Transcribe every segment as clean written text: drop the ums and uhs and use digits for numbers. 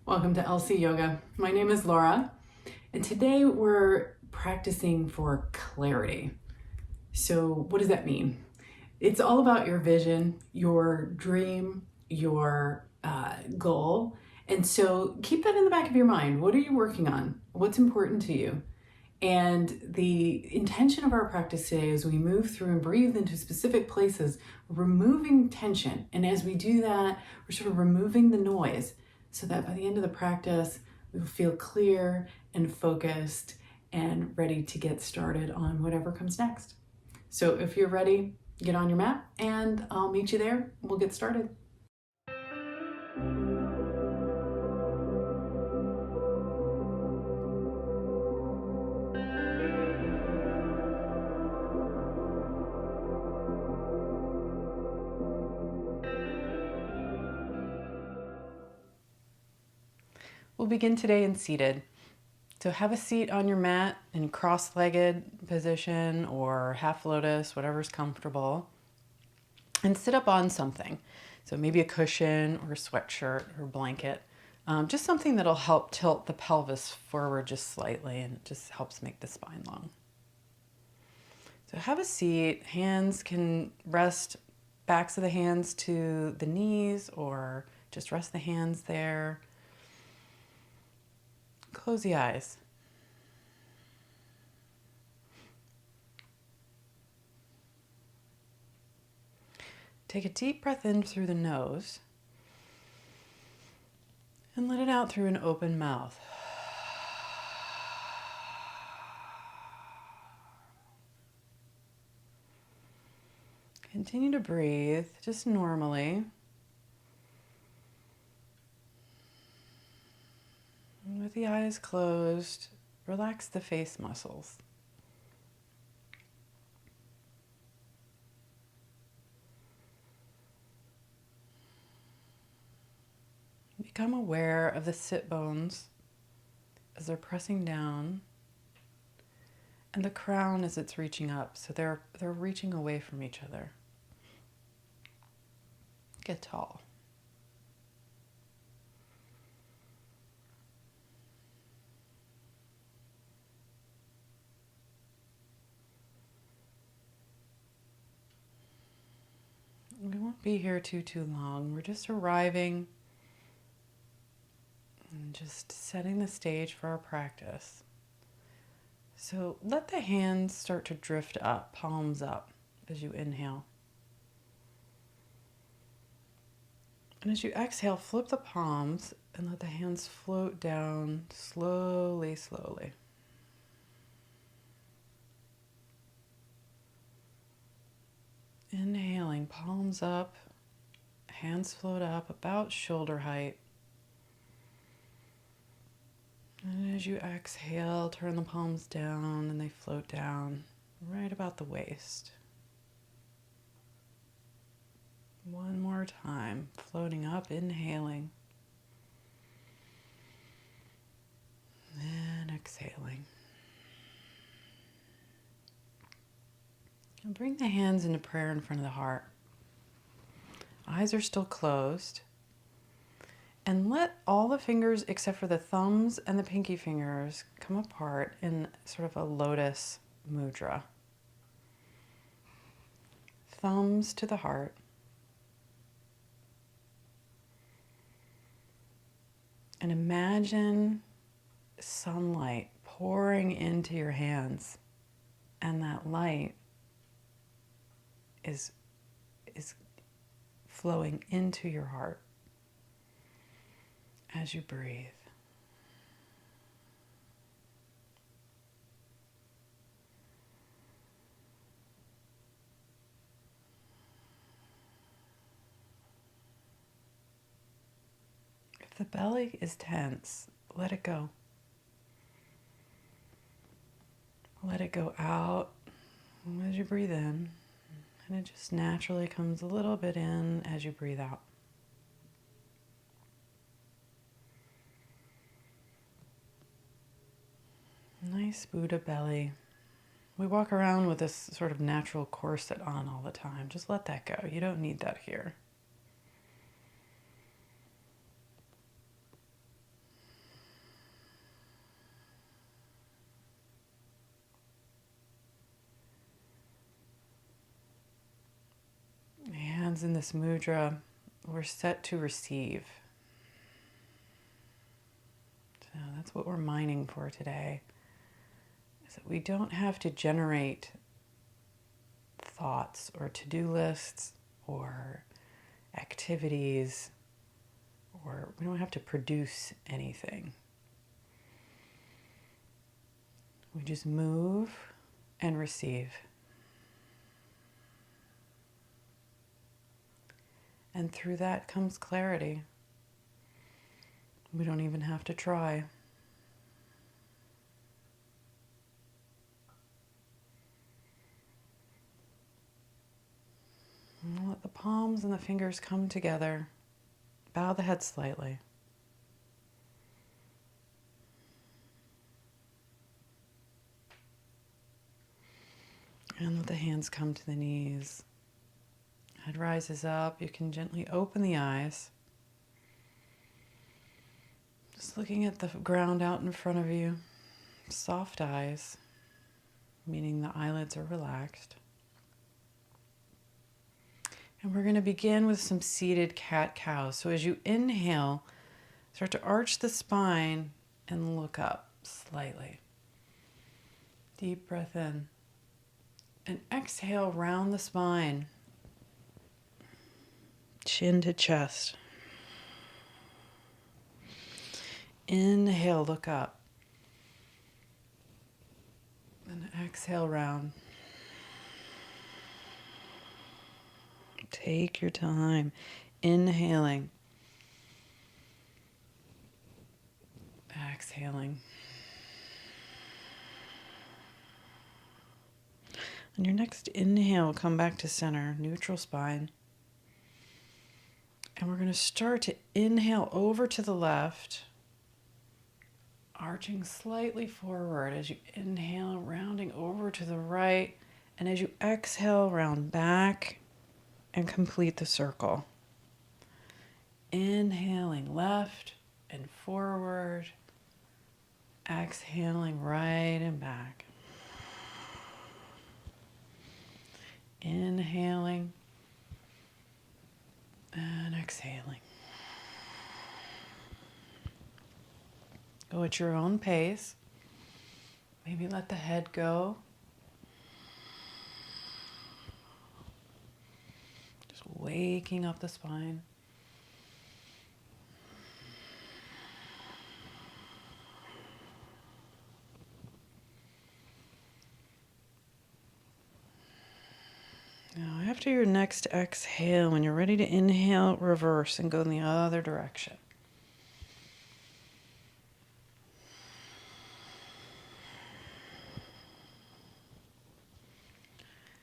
Welcome to LC Yoga. My name is Laura, and today we're practicing for clarity. So, what does that mean? It's all about your vision, your dream, your goal. And so, keep that in the back of your mind. What are you working on? What's important to you? And the intention of our practice today is we move through and breathe into specific places, removing tension. And as we do that, we're sort of removing the noise so that by the end of the practice, we will feel clear and focused and ready to get started on whatever comes next. So if you're ready, get on your mat and I'll meet you there. We'll get started. We'll begin today in seated. So have a seat on your mat in cross-legged position or half lotus, whatever's comfortable, and sit up on something. So maybe a cushion or a sweatshirt or blanket, just something that'll help tilt the pelvis forward just slightly, and it just helps make the spine long. So have a seat, hands can rest, backs of the hands to the knees, or just rest the hands there. Close the eyes. Take a deep breath in through the nose and let it out through an open mouth. Continue to breathe just normally. And with the eyes closed, relax the face muscles. Become aware of the sit bones as they're pressing down and the crown as it's reaching up. So they're reaching away from each other. Get tall. We won't be here too long. We're just arriving and just setting the stage for our practice. So let the hands start to drift up, palms up as you inhale. And as you exhale, flip the palms and let the hands float down slowly, slowly. Inhaling, palms up, hands float up about shoulder height. And as you exhale, turn the palms down and they float down right about the waist. One more time, floating up, inhaling. And exhaling. And bring the hands into prayer in front of the heart. Eyes are still closed. And let all the fingers except for the thumbs and the pinky fingers come apart in sort of a lotus mudra. Thumbs to the heart. And imagine sunlight pouring into your hands. And that light is flowing into your heart as you breathe. If the belly is tense, let it go. Let it go out as you breathe in, and it just naturally comes a little bit in as you breathe out. Nice Buddha belly. We walk around with this sort of natural corset on all the time. Just let that go. You don't need that here. hands in this mudra, we're set to receive. So that's what we're mining for today, is that we don't have to generate thoughts or to-do lists or activities, or we don't have to produce anything. We just move and receive. And through that comes clarity. We don't even have to try. And let the palms and the fingers come together. Bow the head slightly. And let the hands come to the knees. Head rises up. You can gently open the eyes. Just looking at the ground out in front of you. Soft eyes, meaning the eyelids are relaxed. And we're going to begin with some seated cat-cow. So as you inhale, start to arch the spine and look up slightly. Deep breath in. And exhale, round the spine. Chin to chest. Inhale, look up. And exhale, round. Take your time. Inhaling. Exhaling. On your next inhale, come back to center, neutral spine. And we're going to start to inhale over to the left, arching slightly forward as you inhale, rounding over to the right. And as you exhale, round back and complete the circle. Inhaling left and forward. Exhaling right and back. Inhaling and exhaling. Go at your own pace. Maybe let the head go. Just waking up the spine. Now, after your next exhale, when you're ready to inhale, reverse and go in the other direction.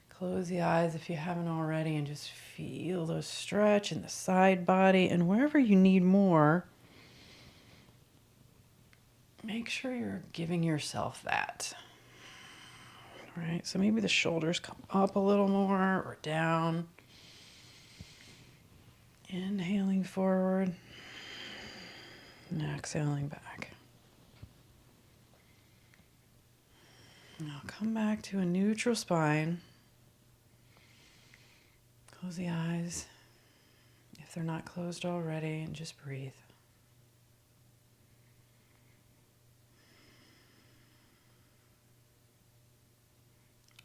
Close the eyes if you haven't already and just feel those stretch in the side body, and wherever you need more, make sure you're giving yourself that. All right, so maybe the shoulders come up a little more or down. Inhaling forward and exhaling back. Now come back to a neutral spine. Close the eyes if they're not closed already, and just breathe.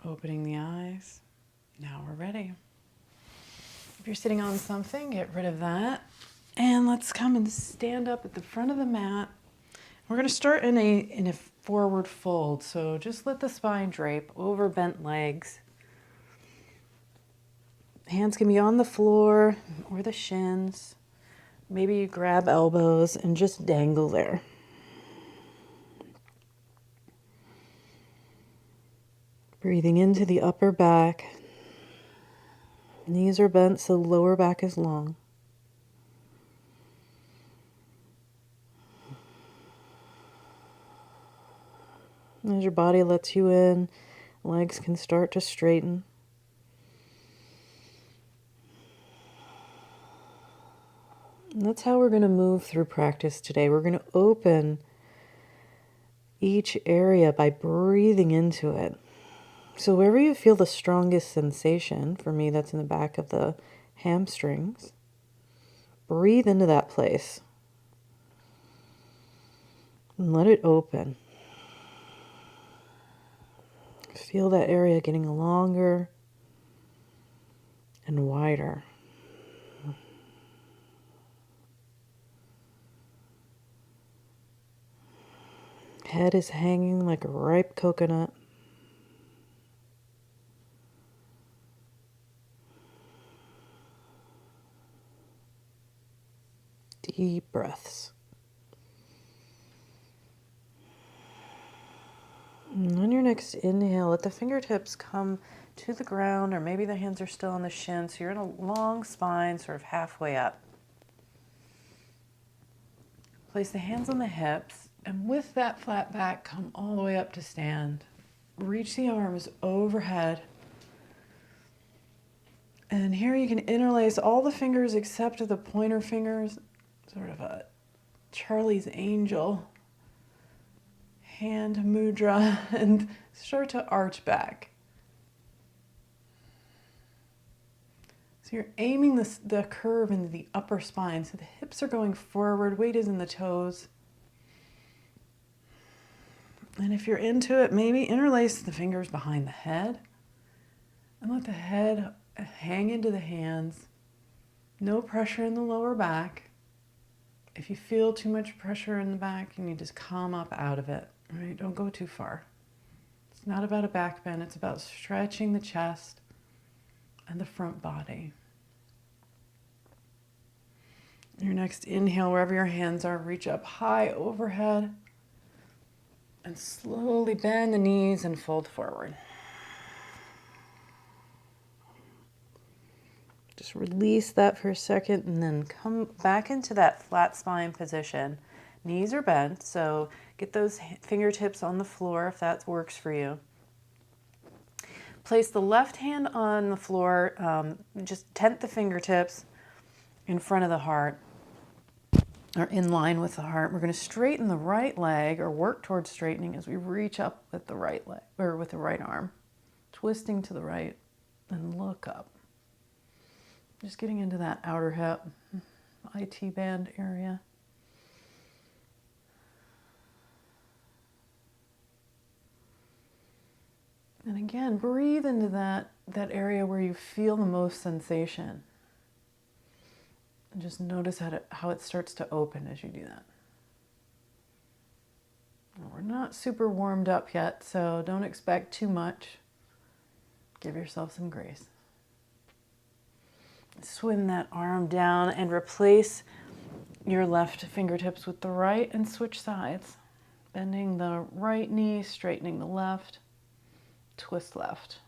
Opening the eyes. Now we're ready. If you're sitting on something, get rid of that. And let's come and stand up at the front of the mat. We're going to start in a forward fold. So just let the spine drape over bent legs. Hands can be on the floor or the shins. Maybe you grab elbows and just dangle there. Breathing into the upper back. Knees are bent so the lower back is long. As your body lets you in, legs can start to straighten. And that's how we're going to move through practice today. We're going to open each area by breathing into it. So wherever you feel the strongest sensation, for me that's in the back of the hamstrings. Breathe into that place and let it open. Feel that area getting longer and wider. Head is hanging like a ripe coconut. Deep breaths. And on your next inhale, let the fingertips come to the ground, or maybe the hands are still on the shin, so you're in a long spine, sort of halfway up. Place the hands on the hips, and with that flat back, come all the way up to stand. Reach the arms overhead. And here you can interlace all the fingers except the pointer fingers, sort of a Charlie's Angel hand mudra, and start to arch back. So you're aiming the curve into the upper spine, so the hips are going forward, weight is in the toes. And if you're into it, maybe interlace the fingers behind the head and let the head hang into the hands. No pressure in the lower back. If you feel too much pressure in the back, you need to come up out of it. Right? Don't go too far. It's not about a back bend. It's about stretching the chest and the front body. Your next inhale, wherever your hands are, reach up high overhead and slowly bend the knees and fold forward. Just release that for a second and then come back into that flat spine position. Knees are bent, so get those fingertips on the floor if that works for you. Place the left hand on the floor, just tent the fingertips in front of the heart, or in line with the heart. We're going to straighten the right leg, or work towards straightening as we reach up with the right leg, or with the right arm, twisting to the right and look up. Just getting into that outer hip, IT band area. And again, breathe into that area where you feel the most sensation. And just notice how it starts to open as you do that. Now, we're not super warmed up yet, so don't expect too much. Give yourself some grace. Swim that arm down and replace your left fingertips with the right and switch sides. Bending the right knee, straightening the left, twist left.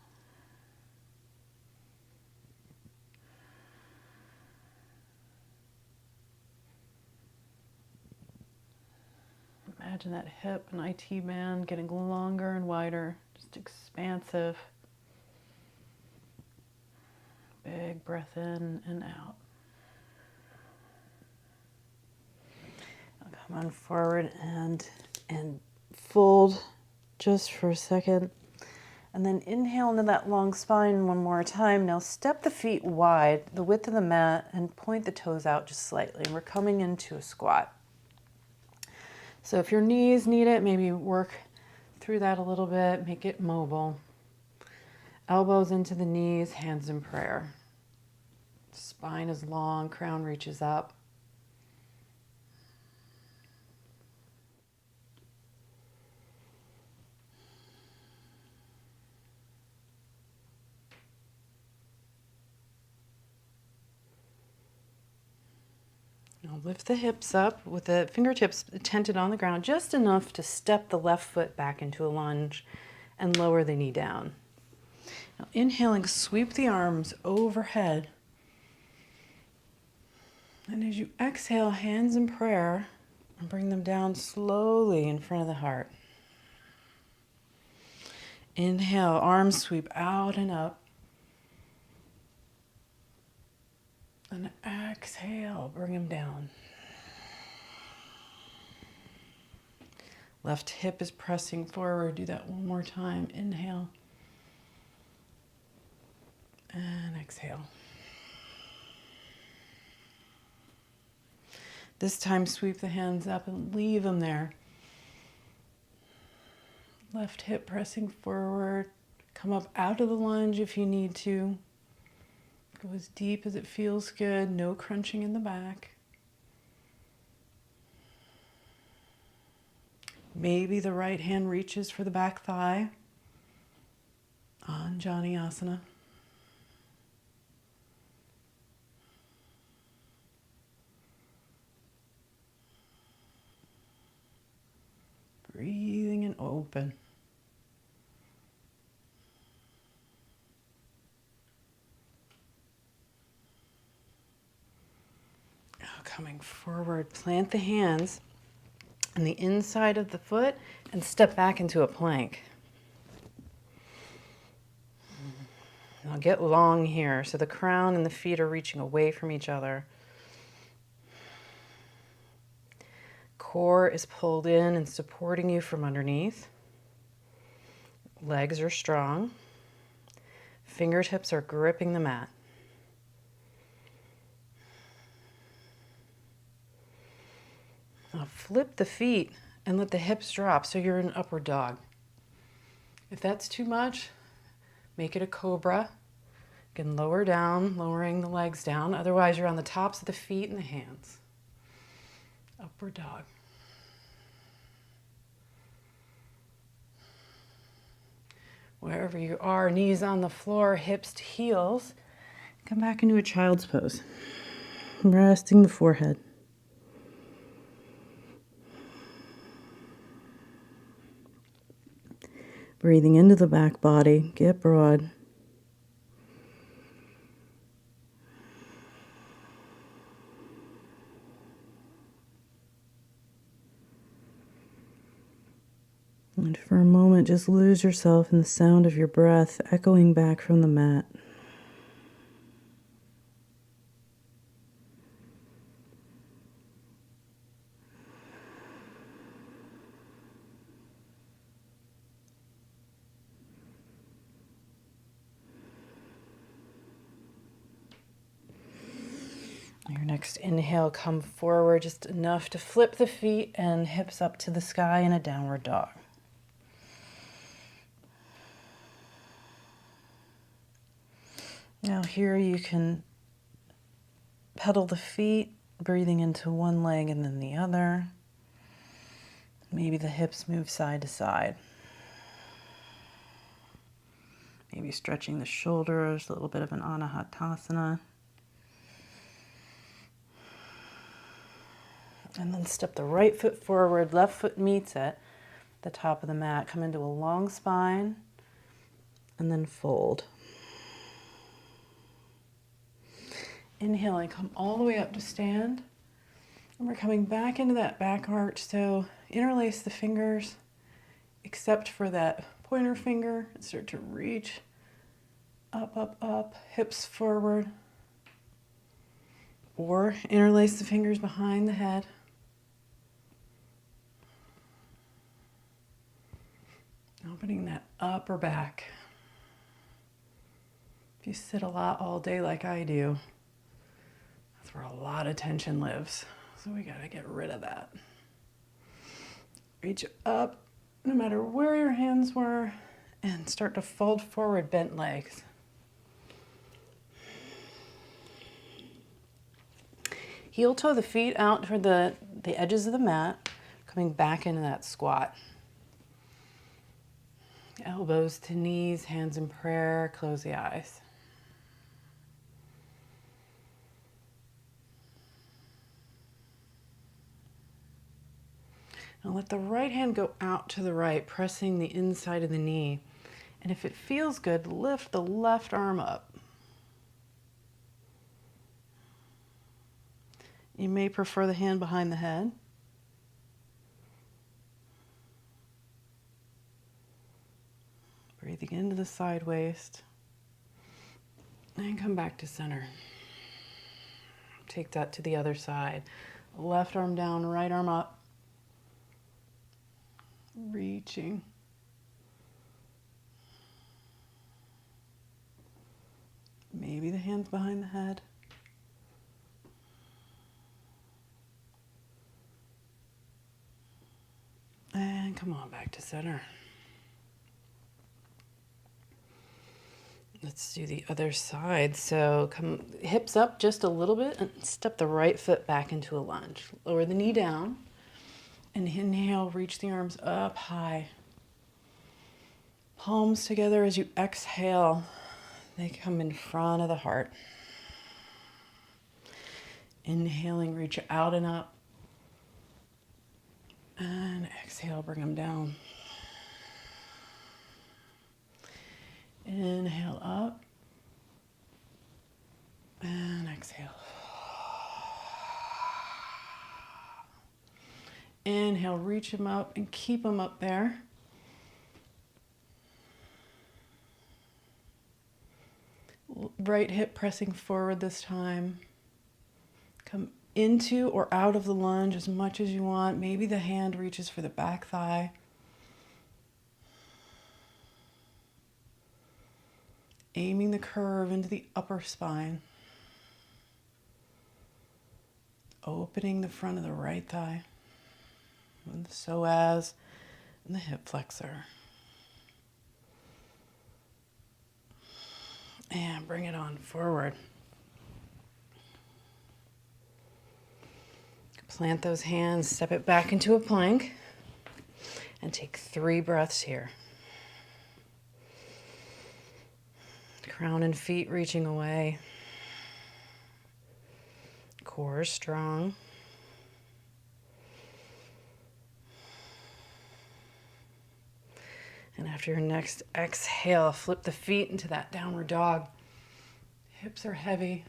Imagine that hip and IT band getting longer and wider, just expansive. Big breath in and out. Come on forward and fold just for a second. And then inhale into that long spine one more time. Now step the feet wide, the width of the mat, and point the toes out just slightly. And we're coming into a squat. So if your knees need it, maybe work through that a little bit, make it mobile. Elbows into the knees, hands in prayer. Spine is long, crown reaches up. Now lift the hips up with the fingertips tented on the ground, just enough to step the left foot back into a lunge and lower the knee down. Now inhaling, sweep the arms overhead. And as you exhale, hands in prayer, and bring them down slowly in front of the heart. Inhale, arms sweep out and up. And exhale, bring them down. Left hip is pressing forward. Do that one more time. Inhale. And exhale. This time, sweep the hands up and leave them there. Left hip pressing forward. Come up out of the lunge if you need to. Go as deep as it feels good. No crunching in the back. Maybe the right hand reaches for the back thigh. Anjaneyasana. Breathing and open. Now coming forward, plant the hands on the inside of the foot and step back into a plank. Now get long here, so the crown and the feet are reaching away from each other. Core is pulled in and supporting you from underneath. Legs are strong. Fingertips are gripping the mat. Now flip the feet and let the hips drop so you're in upward dog. If that's too much, make it a cobra. You can lower down, lowering the legs down. Otherwise, you're on the tops of the feet and the hands. Upward dog. Wherever you are, knees on the floor, hips to heels. Come back into a child's pose. Resting the forehead. Breathing into the back body, get broad. And for a moment, just lose yourself in the sound of your breath echoing back from the mat. Your next inhale, come forward just enough to flip the feet and hips up to the sky in a downward dog. Now here you can pedal the feet, breathing into one leg and then the other. Maybe the hips move side to side. Maybe stretching the shoulders, a little bit of an anahatasana. And then step the right foot forward, left foot meets it, the top of the mat. Come into a long spine and then fold. Inhaling, come all the way up to stand. And we're coming back into that back arch. So interlace the fingers, except for that pointer finger, and start to reach up, up, up, hips forward. Or interlace the fingers behind the head. Opening that upper back. If you sit a lot all day like I do, that's where a lot of tension lives. So we gotta get rid of that. Reach up, no matter where your hands were, and start to fold forward, bent legs. Heel toe the feet out toward the edges of the mat, coming back into that squat. Elbows to knees, hands in prayer, close the eyes. Now let the right hand go out to the right, pressing the inside of the knee. And if it feels good, lift the left arm up. You may prefer the hand behind the head. Breathing into the side waist. And come back to center. Take that to the other side. Left arm down, right arm up. Reaching. Maybe the hands behind the head. And come on back to center. Let's do the other side. So come hips up just a little bit and step the right foot back into a lunge. Lower the knee down and inhale, reach the arms up high. Palms together as you exhale. They come in front of the heart. Inhaling, reach out and up. And exhale, bring them down. Inhale up. And exhale. Inhale, reach them up and keep them up there. Right hip pressing forward this time. Come into or out of the lunge as much as you want. Maybe the hand reaches for the back thigh. Aiming the curve into the upper spine. Opening the front of the right thigh. And the psoas and the hip flexor. And bring it on forward. Plant those hands, step it back into a plank, and take 3 breaths here. Crown and feet reaching away. Core strong. And after your next exhale, flip the feet into that downward dog. Hips are heavy.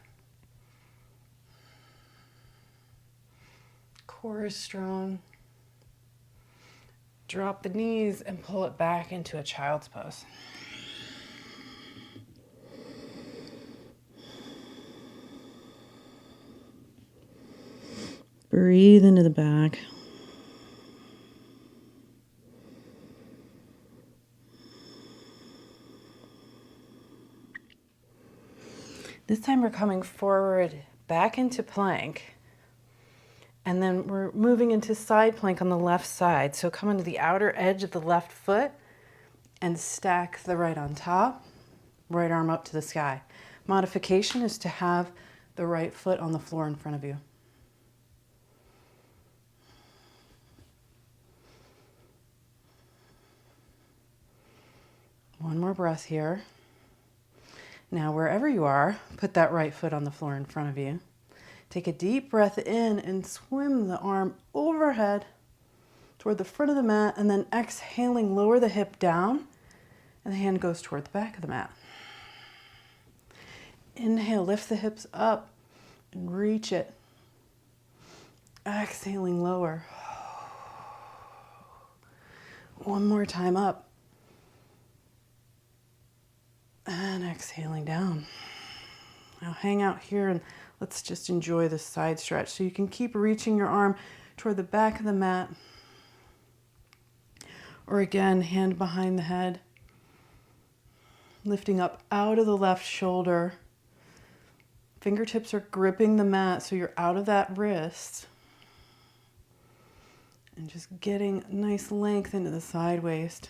Core is strong. Drop the knees and pull it back into a child's pose. Breathe into the back. This time we're coming forward back into plank. And then we're moving into side plank on the left side. So come into the outer edge of the left foot and stack the right on top, right arm up to the sky. Modification is to have the right foot on the floor in front of you. One more breath here. Now, wherever you are, put that right foot on the floor in front of you. Take a deep breath in and swim the arm overhead toward the front of the mat, and then exhaling, lower the hip down, and the hand goes toward the back of the mat. Inhale, lift the hips up and reach it. Exhaling, lower. One more time up. And exhaling down. Now hang out here and let's just enjoy this side stretch. So you can keep reaching your arm toward the back of the mat. Or again, hand behind the head. Lifting up out of the left shoulder. Fingertips are gripping the mat so you're out of that wrist. And just getting nice length into the side waist.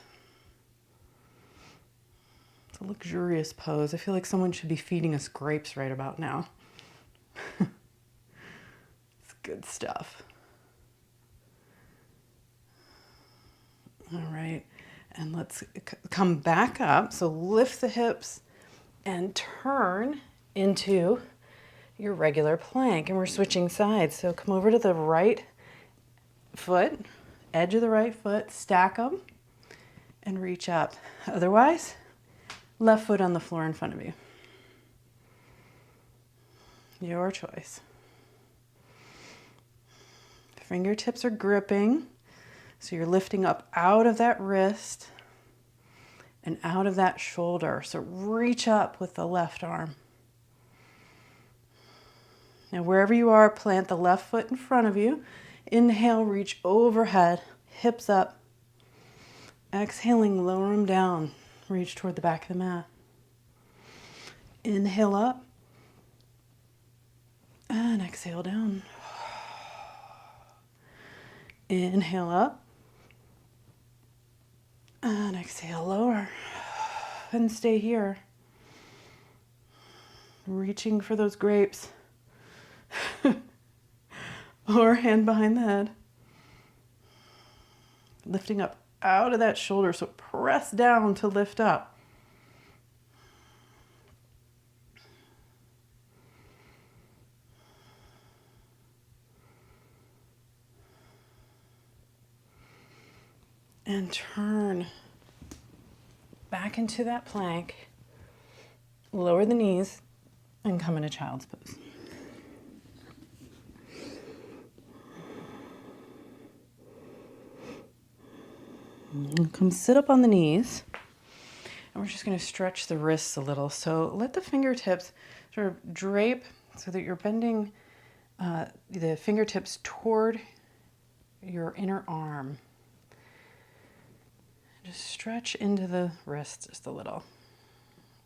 A luxurious pose. I feel like someone should be feeding us grapes right about now. It's good stuff. All right, and let's come back up. So lift the hips and turn into your regular plank. And we're switching sides. So come over to the right foot, edge of the right foot, stack them, and reach up. Otherwise, left foot on the floor in front of you. Your choice. Fingertips are gripping, so you're lifting up out of that wrist and out of that shoulder. So reach up with the left arm. Now wherever you are, plant the left foot in front of you. Inhale, reach overhead, hips up. Exhaling, lower them down. Reach toward the back of the mat. Inhale up. And exhale down. Inhale up. exhale, lower. And stay here. Reaching for those grapes. Or hand behind the head. Lifting up out of that shoulder, so press down to lift up. And turn back into that plank. Lower the knees and come into child's pose. And come sit up on the knees. And we're just going to stretch the wrists a little. So let the fingertips sort of drape so that you're bending the fingertips toward your inner arm. Just stretch into the wrists just a little.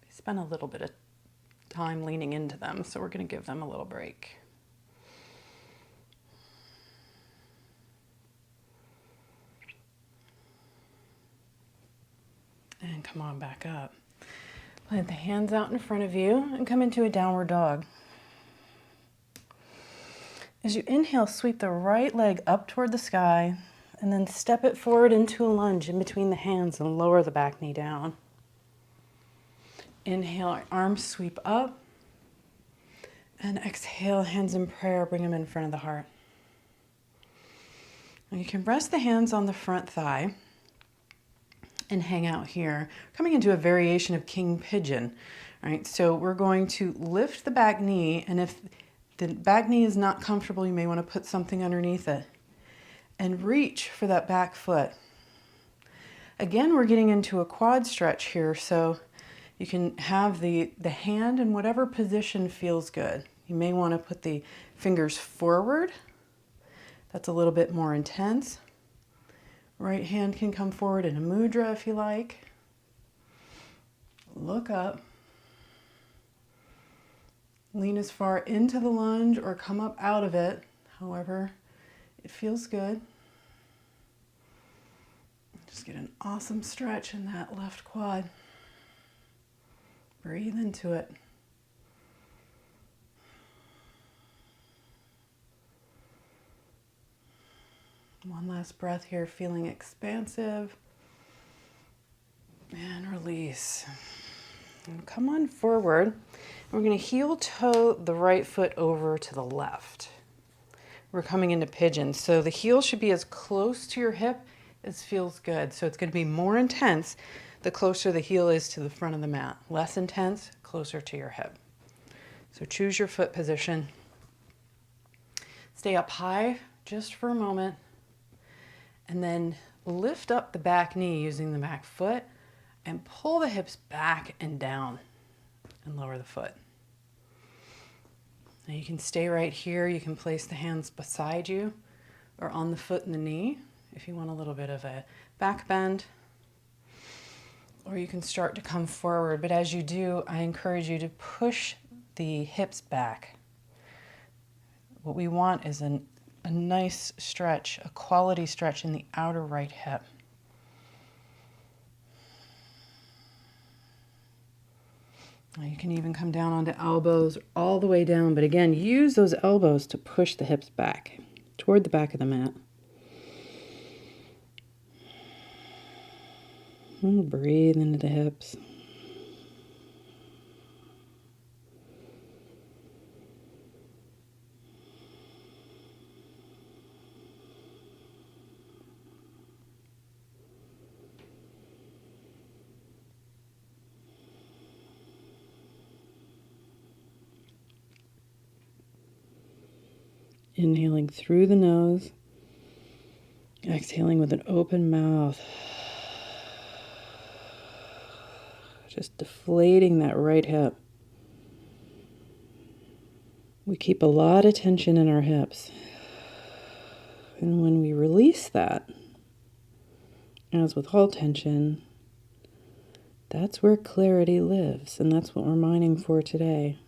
We spent a little bit of time leaning into them, so we're going to give them a little break. And come on back up. Plant the hands out in front of you and come into a downward dog. As you inhale, sweep the right leg up toward the sky and then step it forward into a lunge in between the hands and lower the back knee down. Inhale, arms sweep up. And exhale, hands in prayer, bring them in front of the heart. And you can rest the hands on the front thigh and hang out here, coming into a variation of king pigeon. All right, so we're going to lift the back knee, and if the back knee is not comfortable, you may want to put something underneath it. And reach for that back foot. Again, we're getting into a quad stretch here, so you can have the hand in whatever position feels good. You may want to put the fingers forward. That's a little bit more intense. Right hand can come forward in a mudra if you like. Look up. Lean as far into the lunge or come up out of it, however it feels good. Just get an awesome stretch in that left quad. Breathe into it. One last breath here, feeling expansive. And release. And come on forward. We're going to heel toe the right foot over to the left. We're coming into pigeon. So the heel should be as close to your hip as feels good. So it's going to be more intense the closer the heel is to the front of the mat. Less intense, closer to your hip. So choose your foot position. Stay up high just for a moment. And then lift up the back knee using the back foot and pull the hips back and down and lower the foot. Now you can stay right here. You can place the hands beside you or on the foot and the knee if you want a little bit of a back bend. Or you can start to come forward. But as you do, I encourage you to push the hips back. What we want is a nice stretch, a quality stretch in the outer right hip. Now you can even come down onto elbows all the way down, but again, use those elbows to push the hips back toward the back of the mat. And breathe into the hips. Inhaling through the nose, exhaling with an open mouth. Just deflating that right hip. We keep a lot of tension in our hips. And when we release that, as with all tension, that's where clarity lives. And that's what we're mining for today.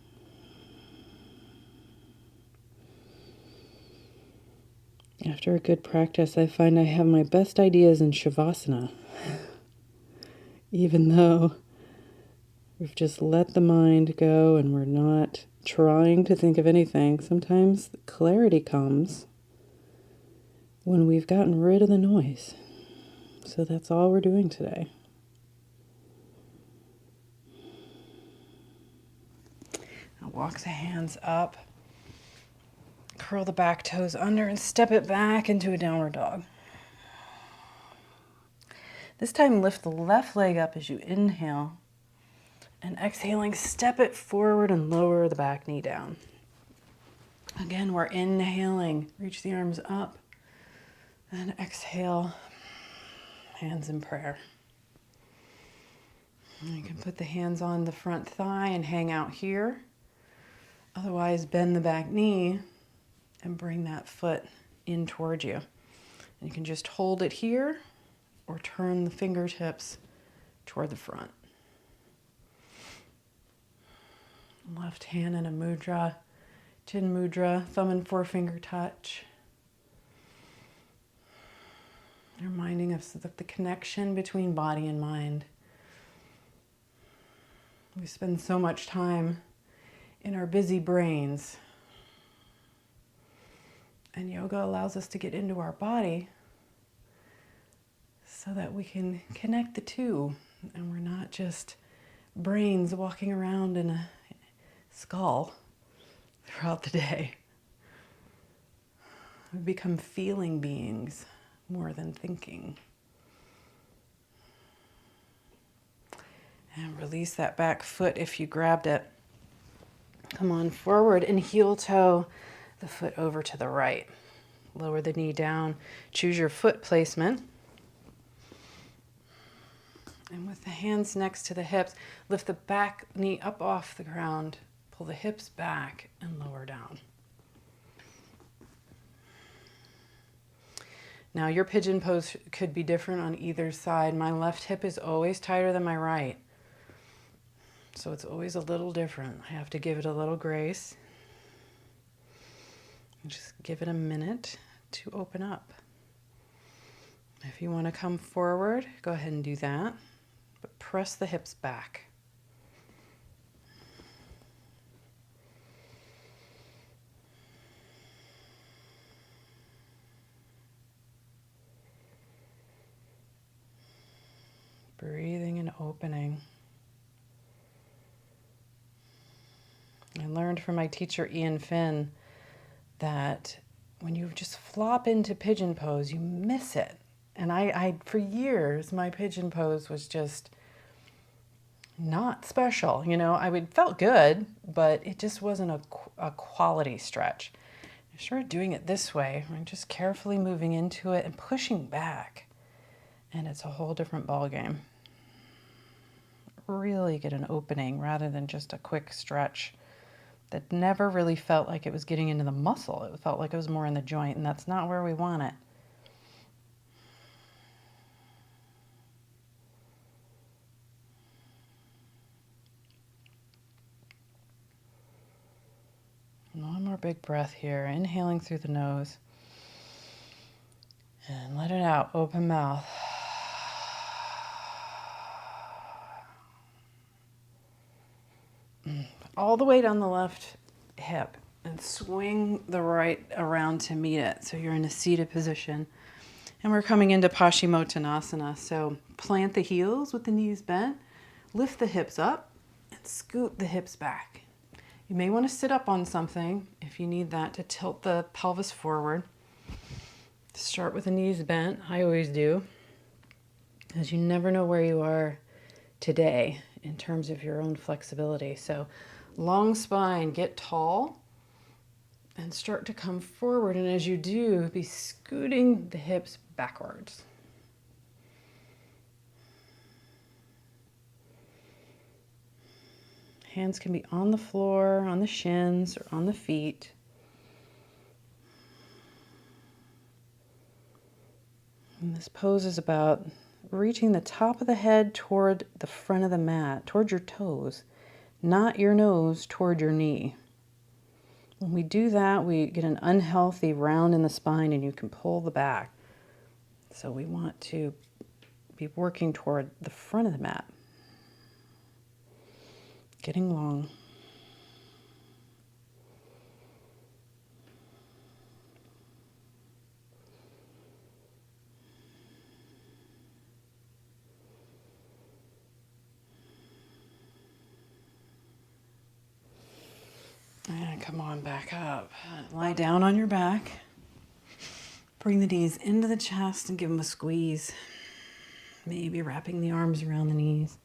After a good practice, I find I have my best ideas in Shavasana. even though we've just let the mind go and we're not trying to think of anything. Sometimes clarity comes when we've gotten rid of the noise. So that's all we're doing today. Now walk the hands up, curl the back toes under, and step it back into a downward dog. This time lift the left leg up as you inhale, and exhaling, step it forward and lower the back knee down. Again, we're inhaling, reach the arms up, and exhale, hands in prayer. And you can put the hands on the front thigh and hang out here. Otherwise, bend the back knee and bring that foot in towards you. And you can just hold it here or turn the fingertips toward the front. Left hand in a mudra, chin mudra, thumb and forefinger touch. Reminding us of the connection between body and mind. We spend so much time in our busy brains. And yoga allows us to get into our body so that we can connect the two. And we're not just brains walking around in a skull throughout the day. We become feeling beings more than thinking. And release that back foot if you grabbed it. Come on forward and heel toe the foot over to the right. Lower the knee down. Choose your foot placement. And with the hands next to the hips, lift the back knee up off the ground. Pull the hips back and lower down. Now your pigeon pose could be different on either side. My left hip is always tighter than my right. So it's always a little different. I have to give it a little grace. And just give it a minute to open up. If you want to come forward, go ahead and do that. But press the hips back. Breathing and opening. I learned from my teacher Ian Finn that when you just flop into pigeon pose, you miss it. And I for years, my pigeon pose was just not special. You know, felt good, but it just wasn't a quality stretch. I started doing it this way. I'm just carefully moving into it and pushing back. And it's a whole different ballgame. Really get an opening rather than just a quick stretch that never really felt like it was getting into the muscle. It felt like it was more in the joint, and that's not where we want it. One more big breath here. Inhaling through the nose. And let it out. Open mouth. All the way down the left hip and swing the right around to meet it. So you're in a seated position. And we're coming into Paschimottanasana. So plant the heels with the knees bent, lift the hips up, and scoot the hips back. You may want to sit up on something if you need that to tilt the pelvis forward. Start with the knees bent. I always do, as you never know where you are today in terms of your own flexibility. So long spine, get tall, and start to come forward. And as you do, be scooting the hips backwards. Hands can be on the floor, on the shins, or on the feet. And this pose is about reaching the top of the head toward the front of the mat, toward your toes, not your nose toward your knee. When we do that, we get an unhealthy round in the spine and you can pull the back. So we want to be working toward the front of the mat. Getting long. And come on back up. Lie down on your back. Bring the knees into the chest and give them a squeeze. Maybe wrapping the arms around the knees.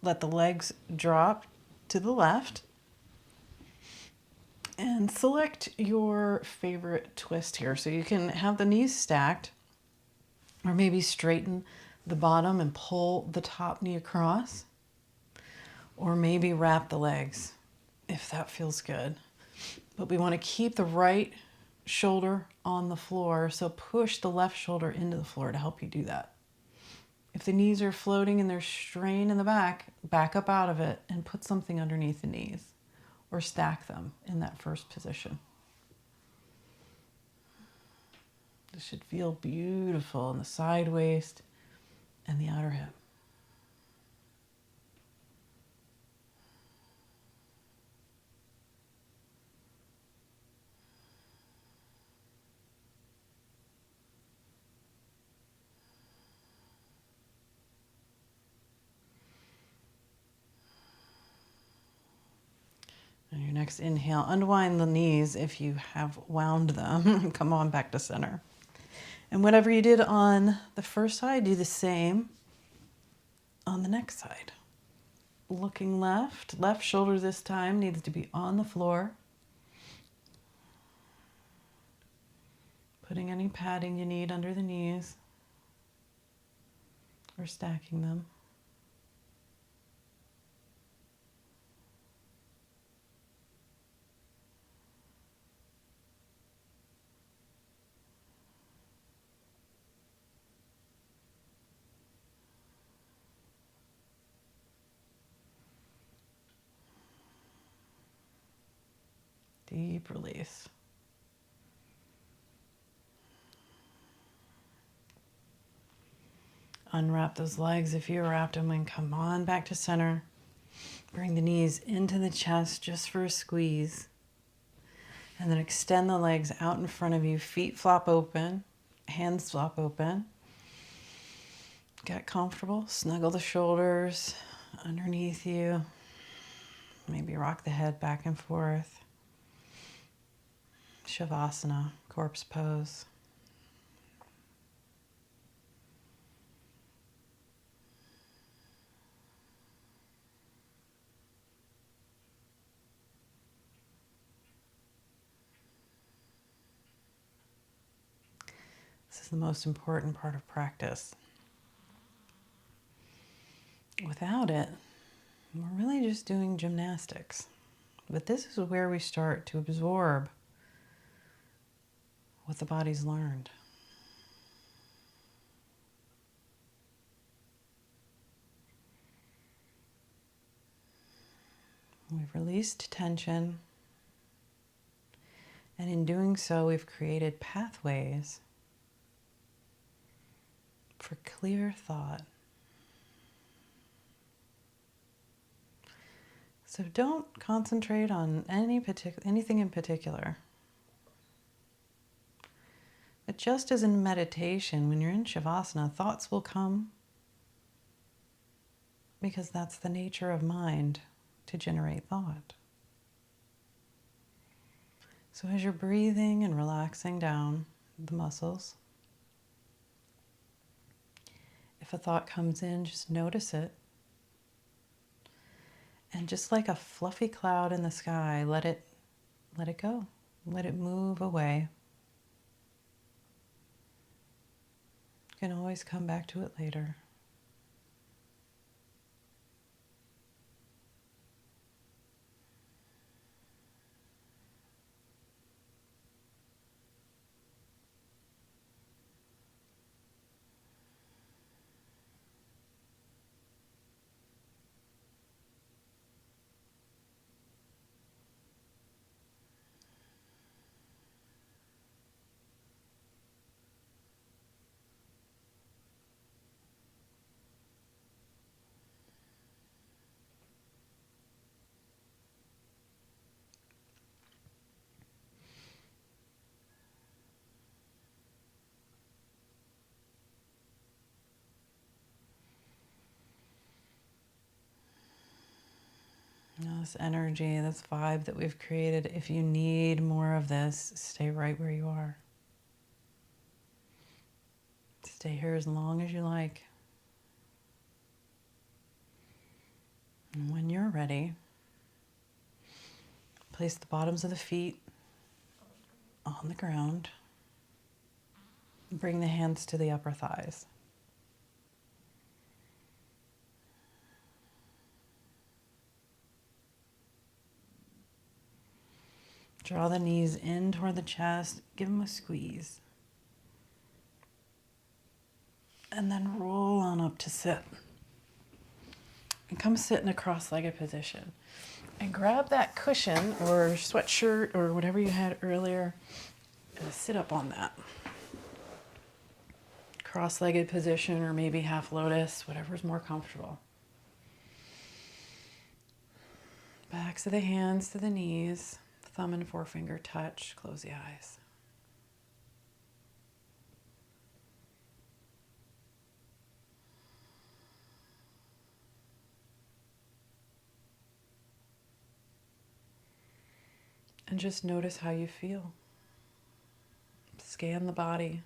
Let the legs drop to the left. And select your favorite twist here. So you can have the knees stacked, or maybe straighten the bottom and pull the top knee across, or maybe wrap the legs if that feels good. But we want to keep the right shoulder on the floor, so push the left shoulder into the floor to help you do that. If the knees are floating and there's strain in the back, back up out of it and put something underneath the knees, or stack them in that first position. This should feel beautiful in the side waist and the outer hip. And your next inhale, unwind the knees if you have wound them. Come on back to center. And whatever you did on the first side, do the same on the next side. Looking left, left shoulder this time needs to be on the floor. Putting any padding you need under the knees, or stacking them. Deep release. Unwrap those legs if you wrapped them and come on back to center. Bring the knees into the chest just for a squeeze. And then extend the legs out in front of you. Feet flop open, hands flop open. Get comfortable. Snuggle the shoulders underneath you. Maybe rock the head back and forth. Shavasana, corpse pose. This is the most important part of practice. Without it, we're really just doing gymnastics. But this is where we start to absorb what the body's learned. We've released tension, and in doing so, we've created pathways for clear thought. So don't concentrate on anything in particular. But just as in meditation, when you're in Shavasana, thoughts will come because that's the nature of mind, to generate thought. So as you're breathing and relaxing down the muscles, if a thought comes in, just notice it. And just like a fluffy cloud in the sky, let it go. Let it move away. You can always come back to it later. This energy, this vibe that we've created, if you need more of this, stay right where you are. Stay here as long as you like. And when you're ready, place the bottoms of the feet on the ground. Bring the hands to the upper thighs. Draw the knees in toward the chest. Give them a squeeze. And then roll on up to sit. And come sit in a cross-legged position. And grab that cushion or sweatshirt or whatever you had earlier and sit up on that. Cross-legged position or maybe half lotus, whatever's more comfortable. Backs of the hands to the knees. Thumb and forefinger touch. Close the eyes. And just notice how you feel. Scan the body.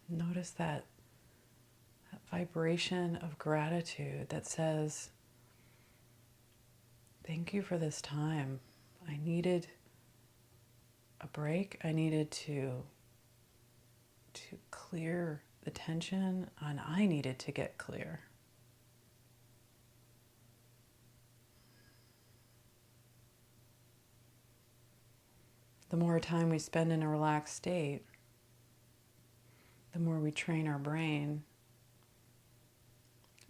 Notice that vibration of gratitude that says, thank you for this time. I needed a break. I needed to clear the tension, and I needed to get clear. The more time we spend in a relaxed state, the more we train our brain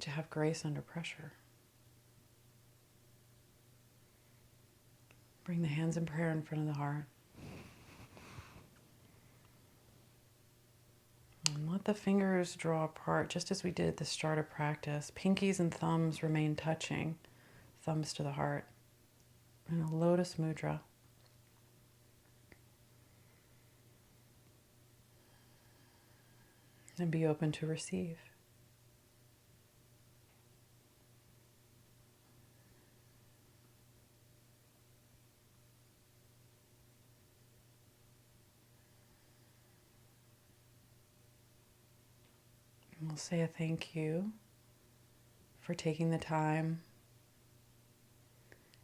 to have grace under pressure. Bring the hands in prayer in front of the heart. And let the fingers draw apart just as we did at the start of practice. Pinkies and thumbs remain touching, thumbs to the heart. In a lotus mudra. And be open to receive. And we'll say a thank you for taking the time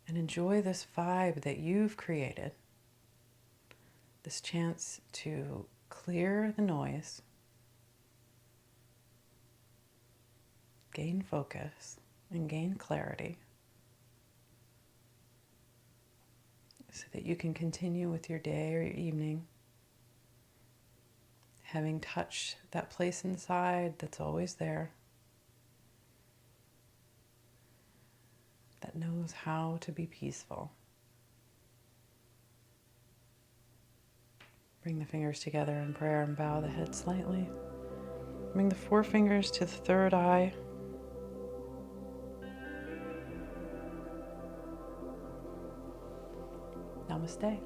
and enjoy this vibe that you've created. This chance to clear the noise, gain focus, and gain clarity so that you can continue with your day or your evening, having touched that place inside that's always there, that knows how to be peaceful. Bring the fingers together in prayer and bow the head slightly. Bring the forefingers to the third eye. Namaste.